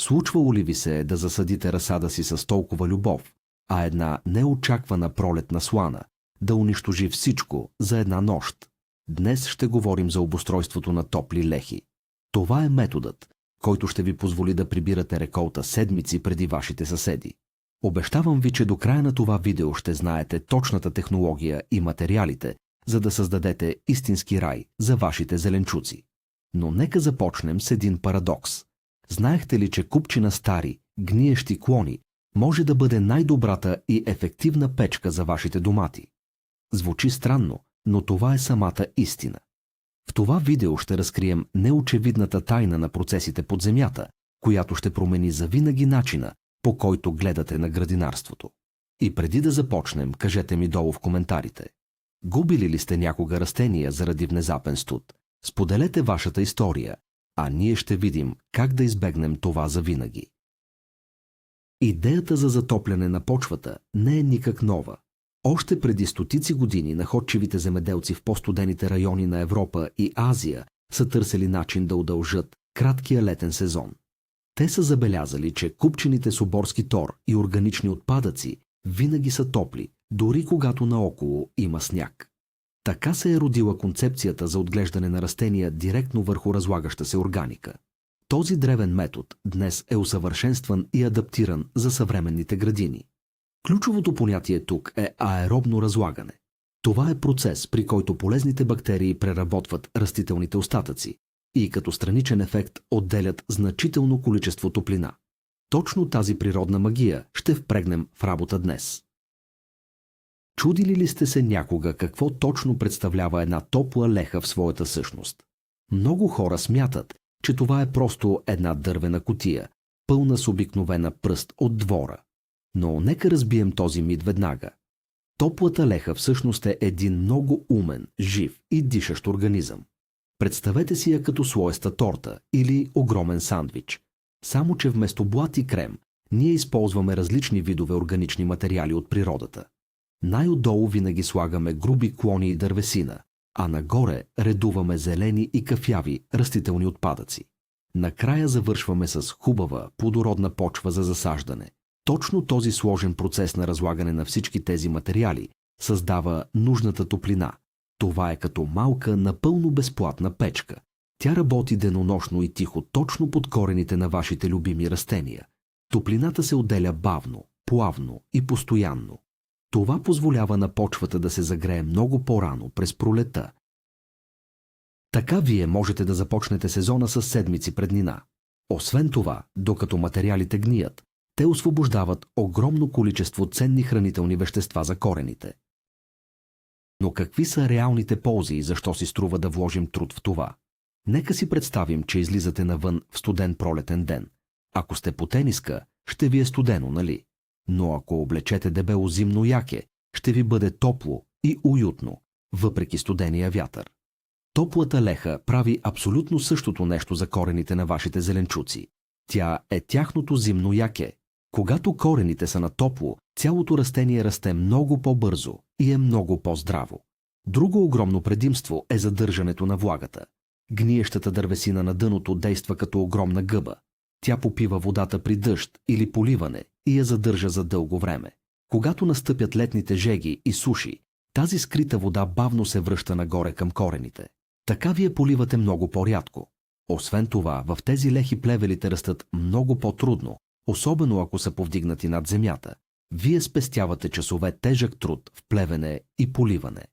Случвало ли ви се да засадите разсада си с толкова любов, а една неочаквана пролетна слана да унищожи всичко за една нощ? Днес ще говорим за обустройството на топли лехи. Това е методът, който ще ви позволи да прибирате реколта седмици преди вашите съседи. Обещавам ви, че до края на това видео ще знаете точната технология и материалите, за да създадете истински рай за вашите зеленчуци. Но нека започнем с един парадокс. Знаехте ли, че купчина стари, гниещи клони може да бъде най-добрата и ефективна печка за вашите домати? Звучи странно, но това е самата истина. В това видео ще разкрием неочевидната тайна на процесите под земята, която ще промени завинаги начина, по който гледате на градинарството. И преди да започнем, кажете ми долу в коментарите. Губили ли сте някога растения заради внезапен студ? Споделете вашата история, а ние ще видим как да избегнем това завинаги. Идеята за затопляне на почвата не е никак нова. Още преди стотици години находчивите земеделци в по-студените райони на Европа и Азия са търсили начин да удължат краткия летен сезон. Те са забелязали, че купчените с оборски тор и органични отпадъци винаги са топли, дори когато наоколо има сняг. Така се е родила концепцията за отглеждане на растения директно върху разлагаща се органика. Този древен метод днес е усъвършенстван и адаптиран за съвременните градини. Ключовото понятие тук е аеробно разлагане. Това е процес, при който полезните бактерии преработват растителните остатъци и като страничен ефект отделят значително количество топлина. Точно тази природна магия ще впрегнем в работа днес. Чудили ли сте се някога какво точно представлява една топла леха в своята същност? Много хора смятат, че това е просто една дървена кутия, пълна с обикновена пръст от двора. Но нека разбием този мит веднага. Топлата леха всъщност е един много умен, жив и дишащ организъм. Представете си я като слоеста торта или огромен сандвич. Само че вместо блат и крем, ние използваме различни видове органични материали от природата. Най-отдолу винаги слагаме груби клони и дървесина, а нагоре редуваме зелени и кафяви растителни отпадъци. Накрая завършваме с хубава, плодородна почва за засаждане. Точно този сложен процес на разлагане на всички тези материали създава нужната топлина. Това е като малка, напълно безплатна печка. Тя работи денонощно и тихо точно под корените на вашите любими растения. Топлината се отделя бавно, плавно и постоянно. Това позволява на почвата да се загрее много по-рано през пролета. Така вие можете да започнете сезона с седмици преднина. Освен това, докато материалите гният, те освобождават огромно количество ценни хранителни вещества за корените. Но какви са реалните ползи и защо си струва да вложим труд в това? Нека си представим, че излизате навън в студен пролетен ден. Ако сте по тениска, ще ви е студено, нали? Но ако облечете дебело зимно яке, ще ви бъде топло и уютно, въпреки студения вятър. Топлата леха прави абсолютно същото нещо за корените на вашите зеленчуци. Тя е тяхното зимно яке. Когато корените са на топло, цялото растение расте много по-бързо и е много по-здраво. Друго огромно предимство е задържането на влагата. Гниещата дървесина на дъното действа като огромна гъба. Тя попива водата при дъжд или поливане и я задържа за дълго време. Когато настъпят летните жеги и суши, тази скрита вода бавно се връща нагоре към корените. Така вие поливате много по-рядко. Освен това, в тези лехи плевелите растат много по-трудно, особено ако са повдигнати над земята. Вие спестявате часове тежък труд в плевене и поливане.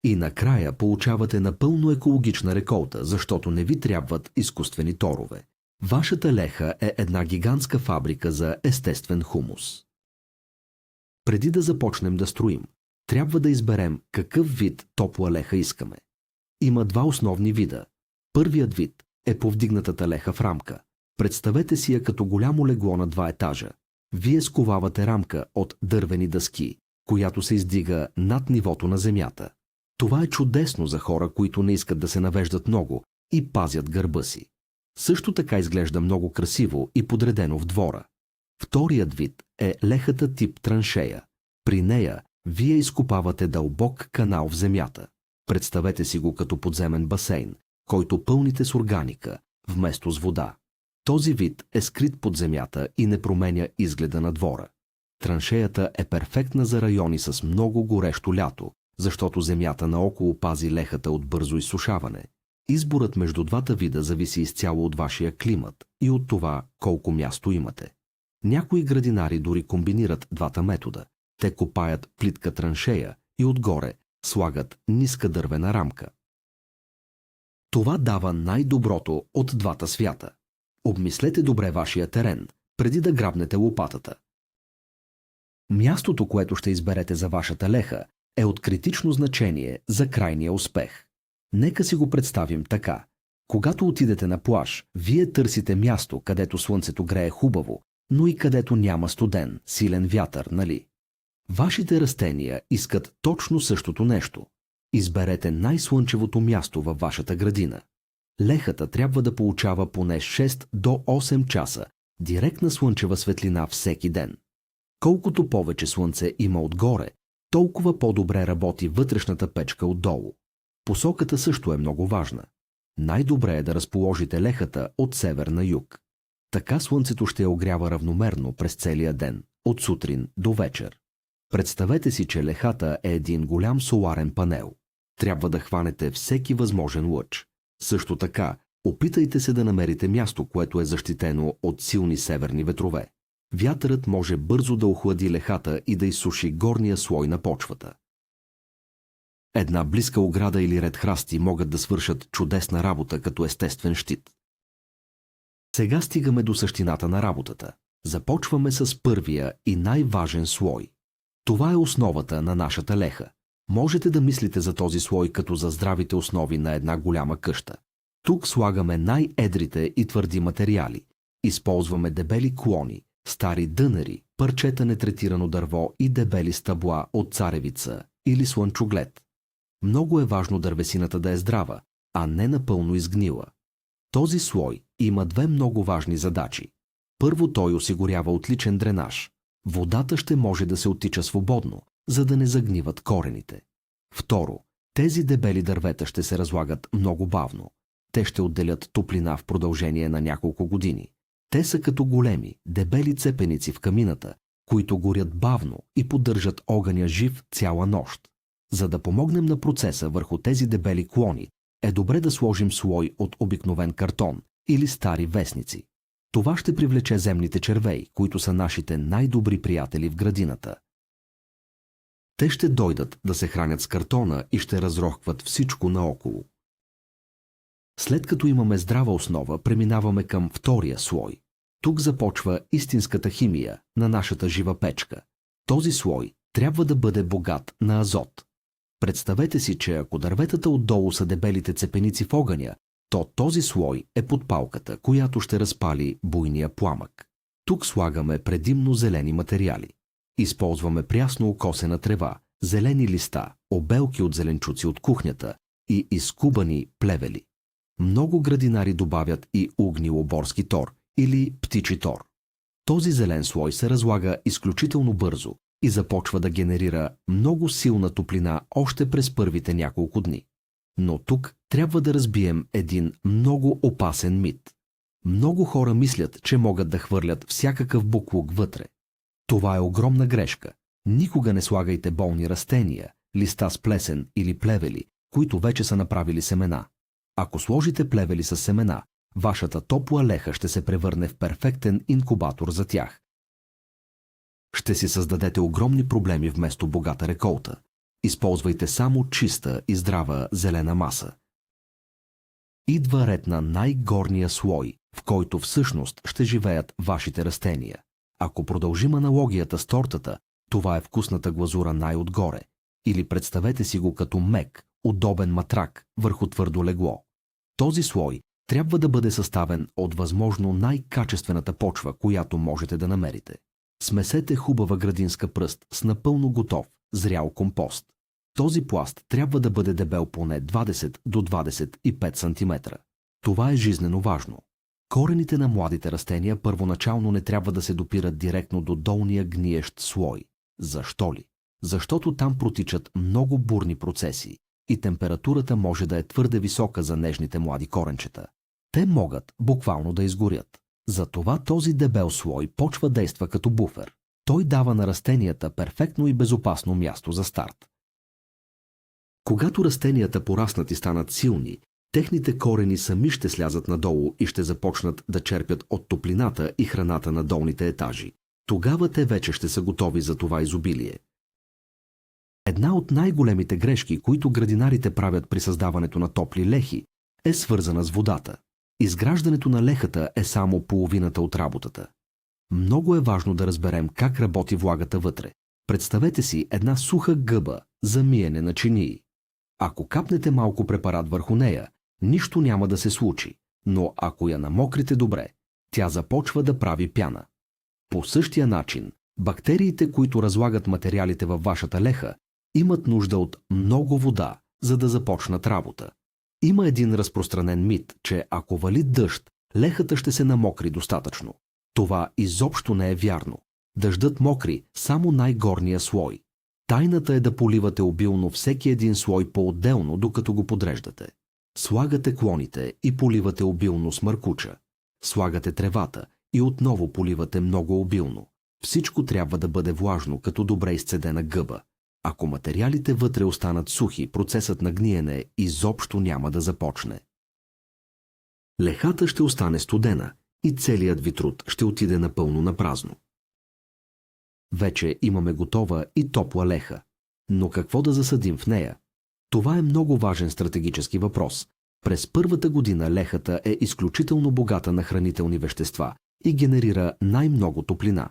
И накрая получавате напълно екологична реколта, защото не ви трябват изкуствени торове. Вашата леха е една гигантска фабрика за естествен хумус. Преди да започнем да строим, трябва да изберем какъв вид топла леха искаме. Има два основни вида. Първият вид е повдигнатата леха в рамка. Представете си я като голямо легло на 2 етажа. Вие сковавате рамка от дървени дъски, която се издига над нивото на земята. Това е чудесно за хора, които не искат да се навеждат много и пазят гърба си. Също така изглежда много красиво и подредено в двора. Вторият вид е лехата тип траншея. При нея вие изкопавате дълбок канал в земята. Представете си го като подземен басейн, който пълните с органика, вместо с вода. Този вид е скрит под земята и не променя изгледа на двора. Траншеята е перфектна за райони с много горещо лято, защото земята наоколо пази лехата от бързо изсушаване. Изборът между двата вида зависи изцяло от вашия климат и от това колко място имате. Някои градинари дори комбинират двата метода. Те копаят плитка траншея и отгоре слагат ниска дървена рамка. Това дава най-доброто от двата свята. Обмислете добре вашия терен, преди да грабнете лопатата. Мястото, което ще изберете за вашата леха, е от критично значение за крайния успех. Нека си го представим така. Когато отидете на плаж, вие търсите място, където слънцето грее хубаво, но и където няма студен, силен вятър, нали? Вашите растения искат точно същото нещо. Изберете най-слънчевото място във вашата градина. Лехата трябва да получава поне 6 до 8 часа директна слънчева светлина всеки ден. Колкото повече слънце има отгоре, толкова по-добре работи вътрешната печка отдолу. Посоката също е много важна. Най-добре е да разположите лехата от север на юг. Така слънцето ще я огрява равномерно през целия ден, от сутрин до вечер. Представете си, че лехата е един голям соларен панел. Трябва да хванете всеки възможен лъч. Също така, опитайте се да намерите място, което е защитено от силни северни ветрове. Вятърът може бързо да охлади лехата и да изсуши горния слой на почвата. Една близка ограда или ред храсти могат да свършат чудесна работа като естествен щит. Сега стигаме до същината на работата. Започваме с първия и най-важен слой. Това е основата на нашата леха. Можете да мислите за този слой като за здравите основи на една голяма къща. Тук слагаме най-едрите и твърди материали. Използваме дебели клони, стари дънери, парчета нетретирано дърво и дебели стъбла от царевица или слънчоглед. Много е важно дървесината да е здрава, а не напълно изгнила. Този слой има две много важни задачи. Първо, той осигурява отличен дренаж. Водата ще може да се оттича свободно, за да не загниват корените. Второ, тези дебели дървета ще се разлагат много бавно. Те ще отделят топлина в продължение на няколко години. Те са като големи, дебели цепеници в камината, които горят бавно и поддържат огъня жив цяла нощ. За да помогнем на процеса върху тези дебели клони, е добре да сложим слой от обикновен картон или стари вестници. Това ще привлече земните червеи, които са нашите най-добри приятели в градината. Те ще дойдат да се хранят с картона и ще разрохкват всичко наоколо. След като имаме здрава основа, преминаваме към втория слой. Тук започва истинската химия на нашата жива печка. Този слой трябва да бъде богат на азот. Представете си, че ако дърветата отдолу са дебелите цепеници в огъня, то този слой е подпалката, която ще разпали буйния пламък. Тук слагаме предимно зелени материали. Използваме прясно окосена трева, зелени листа, обелки от зеленчуци от кухнята и изкубани плевели. Много градинари добавят и угнилоборски тор или птичи тор. Този зелен слой се разлага изключително бързо и започва да генерира много силна топлина още през първите няколко дни. Но тук трябва да разбием един много опасен мит. Много хора мислят, че могат да хвърлят всякакъв буклук вътре. Това е огромна грешка. Никога не слагайте болни растения, листа с плесен или плевели, които вече са направили семена. Ако сложите плевели с семена, вашата топла леха ще се превърне в перфектен инкубатор за тях. Ще си създадете огромни проблеми вместо богата реколта. Използвайте само чиста и здрава зелена маса. Идва ред на най-горния слой, в който всъщност ще живеят вашите растения. Ако продължим аналогията с тортата, това е вкусната глазура най-отгоре. Или представете си го като мек, удобен матрак върху твърдо легло. Този слой трябва да бъде съставен от възможно най-качествената почва, която можете да намерите. Смесете хубава градинска пръст с напълно готов, зрял компост. Този пласт трябва да бъде дебел поне 20 до 25 см. Това е жизнено важно. Корените на младите растения първоначално не трябва да се допират директно до долния гниещ слой. Защо ли? Защото там протичат много бурни процеси и температурата може да е твърде висока за нежните млади коренчета. Те могат буквално да изгорят. Затова този дебел слой почва действа като буфер. Той дава на растенията перфектно и безопасно място за старт. Когато растенията пораснат и станат силни, техните корени сами ще слязат надолу и ще започнат да черпят от топлината и храната на долните етажи. Тогава те вече ще са готови за това изобилие. Една от най-големите грешки, които градинарите правят при създаването на топли лехи, е свързана с водата. Изграждането на лехата е само половината от работата. Много е важно да разберем как работи влагата вътре. Представете си една суха гъба за миене на чинии. Ако капнете малко препарат върху нея, нищо няма да се случи, но ако я намокрите добре, тя започва да прави пяна. По същия начин, бактериите, които разлагат материалите във вашата леха, имат нужда от много вода, за да започнат работа. Има един разпространен мит, че ако вали дъжд, лехата ще се намокри достатъчно. Това изобщо не е вярно. Дъждът мокри само най-горния слой. Тайната е да поливате обилно всеки един слой по-отделно, докато го подреждате. Слагате клоните и поливате обилно с мъркуча. Слагате тревата и отново поливате много обилно. Всичко трябва да бъде влажно, като добре изцедена гъба. Ако материалите вътре останат сухи, процесът на гниене изобщо няма да започне. Лехата ще остане студена и целият ви труд ще отиде напълно на празно. Вече имаме готова и топла леха. Но какво да засадим в нея? Това е много важен стратегически въпрос. През първата година лехата е изключително богата на хранителни вещества и генерира най-много топлина.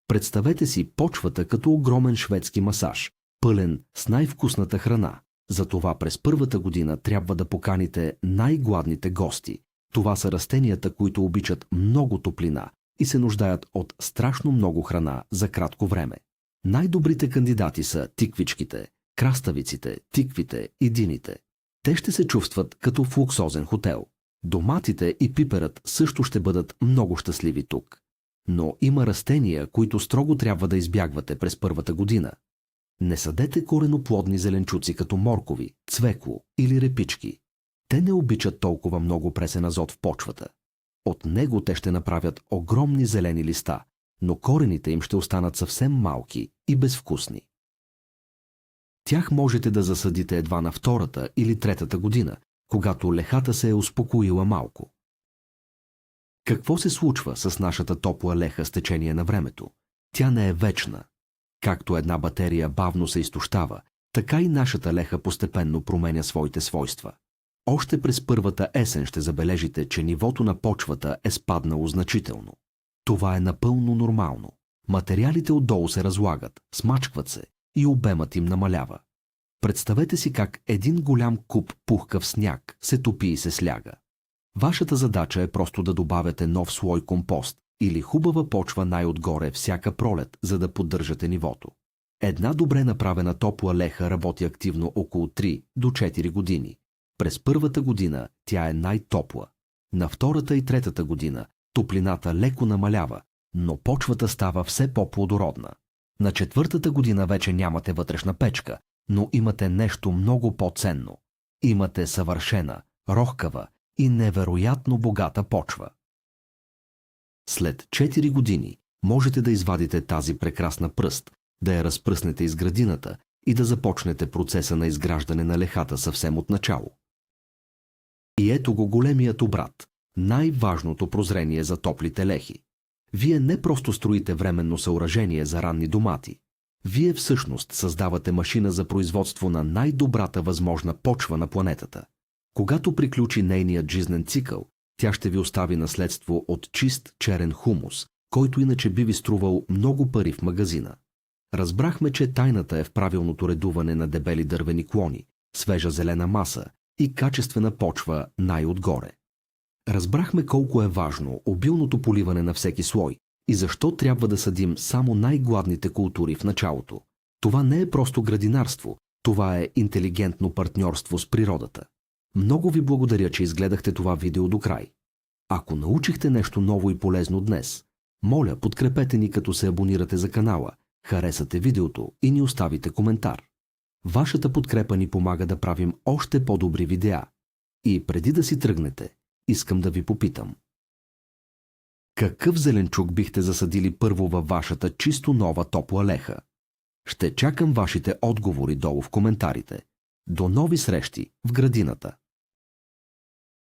Представете си почвата като огромен шведски масаж, пълен с най-вкусната храна. Затова през първата година трябва да поканите най-гладните гости. Това са растенията, които обичат много топлина и се нуждаят от страшно много храна за кратко време. Най-добрите кандидати са тиквичките, краставиците, тиквите и дините. Те ще се чувстват като в луксозен хотел. Доматите и пиперът също ще бъдат много щастливи тук. Но има растения, които строго трябва да избягвате през първата година. Не садете кореноплодни зеленчуци като моркови, цвекло или репички. Те не обичат толкова много пресен азот в почвата. От него те ще направят огромни зелени листа, но корените им ще останат съвсем малки и безвкусни. Тях можете да засадите едва на втората или третата година, когато лехата се е успокоила малко. Какво се случва с нашата топла леха с течение на времето? Тя не е вечна. Както една батерия бавно се изтощава, така и нашата леха постепенно променя своите свойства. Още през първата есен ще забележите, че нивото на почвата е спаднало значително. Това е напълно нормално. Материалите отдолу се разлагат, смачкват се и обемът им намалява. Представете си как един голям куп пухкав сняг се топи и се сляга. Вашата задача е просто да добавяте нов слой компост или хубава почва най-отгоре всяка пролет, за да поддържате нивото. Една добре направена топла леха работи активно около 3 до 4 години. През първата година тя е най-топла. На втората и третата година топлината леко намалява, но почвата става все по-плодородна. На четвъртата година вече нямате вътрешна печка, но имате нещо много по-ценно. Имате съвършена, рохкава и невероятно богата почва. След 4 години можете да извадите тази прекрасна пръст, да я разпръснете из градината и да започнете процеса на изграждане на лехата съвсем от начало. И ето го големият обрат, най-важното прозрение за топлите лехи. Вие не просто строите временно съоръжение за ранни домати. Вие всъщност създавате машина за производство на най-добрата възможна почва на планетата. Когато приключи нейният жизнен цикъл, тя ще ви остави наследство от чист черен хумус, който иначе би ви струвал много пари в магазина. Разбрахме, че тайната е в правилното редуване на дебели дървени клони, свежа зелена маса и качествена почва най-отгоре. Разбрахме колко е важно обилното поливане на всеки слой и защо трябва да садим само най-гладните култури в началото. Това не е просто градинарство, това е интелигентно партньорство с природата. Много ви благодаря, че изгледахте това видео до край. Ако научихте нещо ново и полезно днес, моля, подкрепете ни като се абонирате за канала, харесате видеото и ни оставите коментар. Вашата подкрепа ни помага да правим още по-добри видеа. И преди да си тръгнете, искам да ви попитам. Какъв зеленчук бихте засадили първо във вашата чисто нова топла леха? Ще чакам вашите отговори долу в коментарите. До нови срещи в градината!